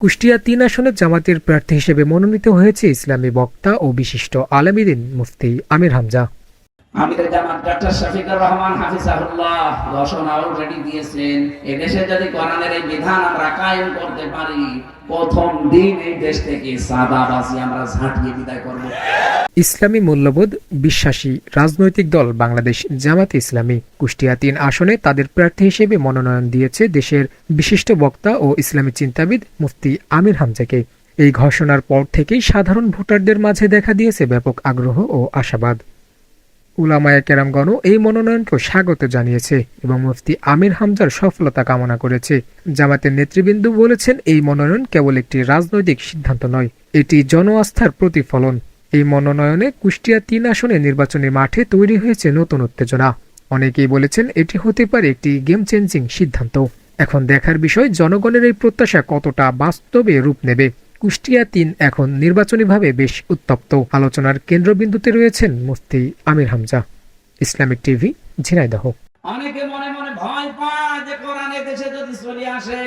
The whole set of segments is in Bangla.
কুষ্টিয়া ৩ আসনে জামাতের প্রার্থী হিসেবে মনোনীত হয়েছে ইসলামী বক্তা ও বিশিষ্ট আলেমদ্বীন মুফতি আমির হামজা। আমির জামাত ডক্টর শফিকুর রহমান হাফিজাহুল্লাহ ঘোষণা অলরেডি দিয়েছেন, এদেশে যদি কোরআনের এই বিধান আমরা কায়েম করতে পারি, প্রথম দিন এই দেশ থেকে সাদাবাজি আমরা ঝাঁটিয়ে বিদায় করব। ইসলামী মূল্যবোধ বিশ্বাসী রাজনৈতিক দল বাংলাদেশ জামাতে ইসলামী কুষ্টিয়া ৩ আসনে তাদের প্রার্থী হিসেবে মনোনয়ন দিয়েছে দেশের বিশিষ্ট বক্তা ও ইসলামী চিন্তাবিদ মুফতি আমির হামজাকে। এই ঘোষণার পর থেকেই সাধারণ ভোটারদের মাঝে দেখা দিয়েছে ব্যাপক আগ্রহ ও আশাবাদ। উলামায়ে কেরামগণও এই মনোনয়নকে স্বাগত জানিয়েছে এবং মুফতি আমির হামজার সফলতা কামনা করেছে। জামাতের নেতৃবৃন্দ বলেছেন, এই মনোনয়ন কেবল একটি রাজনৈতিক সিদ্ধান্ত নয়, এটি জন আস্থার প্রতিফলন। এই মনোনয়নে কুষ্টিয়া ৩ আসনে নির্বাচনী মাঠে তৈরি হয়েছে নতুন উত্তেজনা। অনেকেই বলেছেন এটি হতে পারে একটি গেম চেঞ্জিং সিদ্ধান্ত। এখন দেখার বিষয় জনগণের এই প্রত্যাশা কতটা বাস্তবে রূপ নেবে। কুষ্টিয়া ৩ এখন নির্বাচনীভাবে বেশ উত্তপ্ত। আলোচনার কেন্দ্রবিন্দুতে রয়েছেন মুফতি আমির হামজা। Islamic TV, Jhenaidah. অনেকে মনে মনে ভয় পায় যে কোরআন দেশে যদি চলে আসে,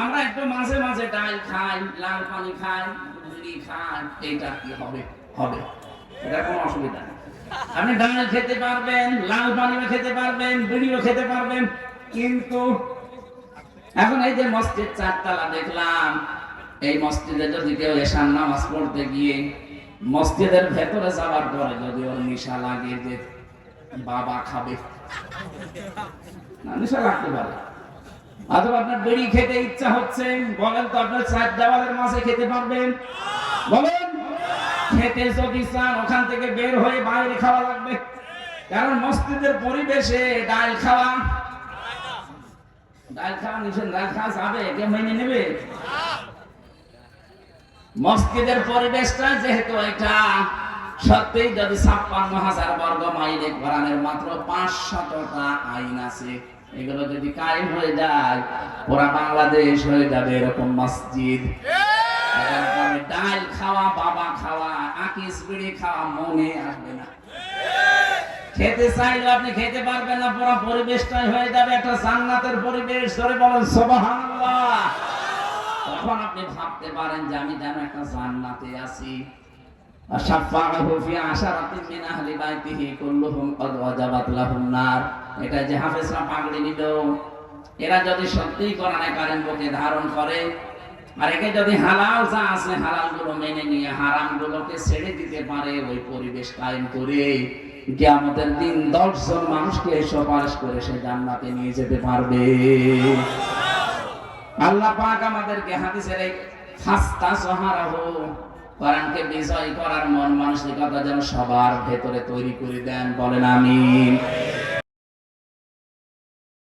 আমরা একটু মাঝে মাঝে ডাল খাই, লাল পানি খাই, মুড়ি খাই, এটা কি হবে? হবে, এটা কোনো অসুবিধা নেই। আপনি ডাল খেতে পারবেন, লাল পানিও খেতে পারবেন, বিড়িও খেতে পারবেন। কিন্তু এখন এই যে মসজিদ ৪ তলা দেখলাম, এই মসজিদে যদি কেউ এশার নামাজ পড়তে গিয়ে মসজিদের ভেতরে যাওয়ার পরে যদি ওর নেশা লাগে যে বাবা খাবে, নেশা লাগতে পারে, অথবা আপনার বিড়ি খেতে ইচ্ছা হচ্ছে, বলেন তো আপনার ৪ দেওয়ালের মাঝে খেতে পারবেন? বলেন, খেতে যদি চান ওখান থেকে বের হয়ে বাইরে খাওয়া লাগবে। কারণ মসজিদের পরিবেশে ডাল খাওয়া নিষেধ, ডাল খাওয়া যাবে, কে মেনে নেবে? মসজিদের পরিবেশটা যেহেতু এটা সত্যি, যদি ৫৬,০০০ বর্গ মাইলে কোরআনের মাত্র ৫০০টা আইন আছে, এগুলো যদি কায়েম হয়ে যায়, পুরা বাংলাদেশ হয়ে যাবে এরকম মসজিদ। ডাল খাওয়া, বাবা খাওয়া, আকিস বিড়ি খাওয়া মনে আসবে না। খেতে চাইলে আপনি খেতে পারবেন না, পুরো পরিবেশটাই হয়ে যাবে একটা জান্নাতের পরিবেশ। ধরে বলেন সুবহানাল্লাহ। তখন আপনি ভাবতে পারেন যে আমি যেন একটা জান্নাতে আছি। আশাফাহু ফি আশারাতিন মিন আহলি বাইতিহি কুল্লুহুম ক্বাদ ওয়াজাবাত লাহুম নার। এটা যে হাফেজরা পাগড়ি নিল, এরা যদি সত্যিই কোরআনে কারীম বুকে ধারণ করে, আর একে যদি হালাল যা আছে হালালগুলো মেনে নিয়ে হারামগুলোকে ছেড়ে দিতে পারে, ওই পরিবেশ কায়েম করে কিয়ামতের দিন ১০ জন মানুষকে সুপারিশ করে সে জান্নাতে নিয়ে যেতে পারবে। আল্লাহ পাক আমাদেরকে হাদিসের এই ফাস্তা সহারাহু, কোরআনকে বিজয় করার মন মানসিকতা যেন সবার ভেতরে তৈরি করে দেন। বলেন আমিন।